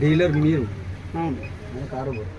Dealer మీరు కారోబార్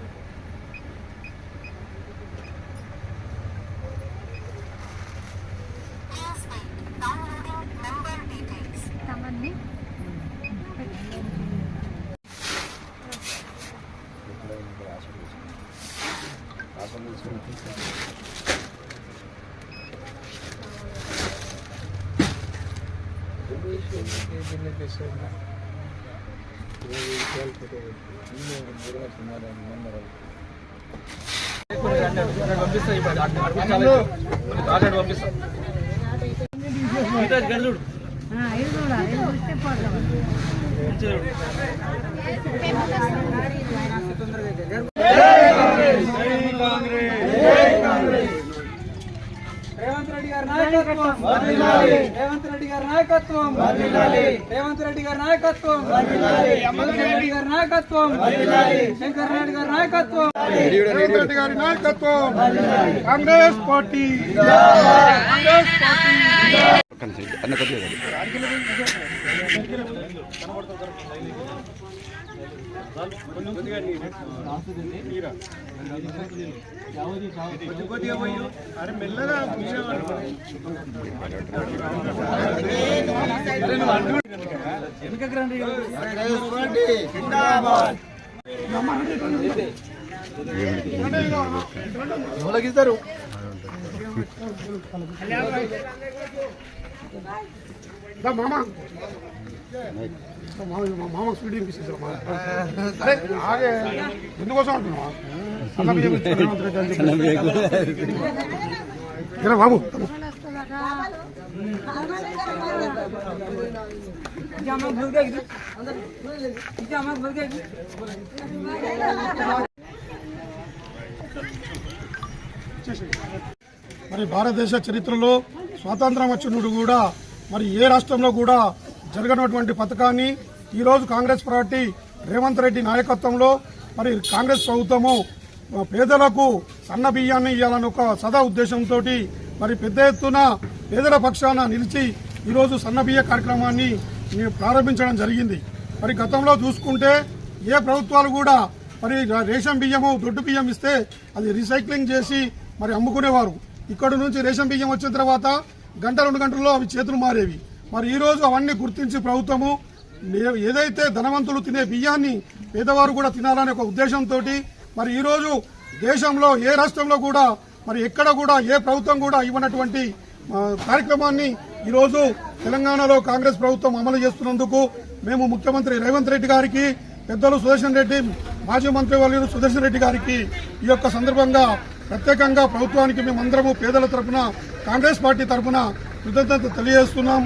రేవంత్ రెడ్డి గారి నాయకత్వం వర్ధిల్లాలి. రేవంత్ రెడ్డి గారి నాయకత్వం వర్ధిల్లాలి. రేవంత్ రెడ్డి గారి నాయకత్వం వర్ధిల్లాలి. రెడ్డి గారి నాయకత్వం వర్ధిల్లాలి. శంకర్ రెడ్డి గారి నాయకత్వం రేవంత్ రెడ్డి గారి నాయకత్వం కాంగ్రెస్ పార్టీ కాంగ్రెస్ పార్టీ ఎవరికిస్తారు మామ మామ స్పీడ్ వినిపిస్తారు ఆగే ఎందుకోసం అంటున్నావా బాబు మరి భారతదేశ చరిత్రలో స్వాతంత్రం వచ్చినప్పుడు కూడా మరి ఏ రాష్ట్రంలో కూడా జరగనటువంటి పథకాన్ని ఈరోజు కాంగ్రెస్ పార్టీ రేవంత్ రెడ్డి నాయకత్వంలో మరి కాంగ్రెస్ ప్రభుత్వము పేదలకు సన్న బియ్యాన్ని ఇవ్వాలని ఒక సదా ఉద్దేశంతో మరి పెద్ద ఎత్తున పేదల పక్షాన నిలిచి ఈరోజు సన్న బియ్య కార్యక్రమాన్ని ప్రారంభించడం జరిగింది. మరి గతంలో చూసుకుంటే ఏ ప్రభుత్వాలు కూడా మరి రేషన్ బియ్యము దొడ్డు బియ్యం ఇస్తే అది రీసైక్లింగ్ చేసి మరి అమ్ముకునేవారు. ఇక్కడి నుంచి రేషన్ బియ్యం వచ్చిన తర్వాత గంట 2 గంటల్లో అవి చేతులు మారేవి. మరి ఈ రోజు అవన్నీ గుర్తించి ప్రభుత్వము ఏదైతే ధనవంతులు తినే బియ్యాన్ని పేదవారు కూడా తినాలనే ఒక ఉద్దేశంతో మరి ఈ రోజు దేశంలో ఏ రాష్ట్రంలో కూడా మరి ఎక్కడ కూడా ఏ ప్రభుత్వం కూడా ఇవ్వనటువంటి కార్యక్రమాన్ని ఈరోజు తెలంగాణలో కాంగ్రెస్ ప్రభుత్వం అమలు చేస్తున్నందుకు మేము ముఖ్యమంత్రి రేవంత్ రెడ్డి గారికి, పెద్దలు సుదర్శన్ రెడ్డి, మాజీ మంత్రి వర్యులు సుదర్శన్ రెడ్డి గారికి ఈ యొక్క సందర్భంగా ప్రత్యేకంగా ప్రభుత్వానికి మేమందరము పేదల తరఫున కాంగ్రెస్ పార్టీ తరఫున కృతజ్ఞత తెలియజేస్తున్నాం.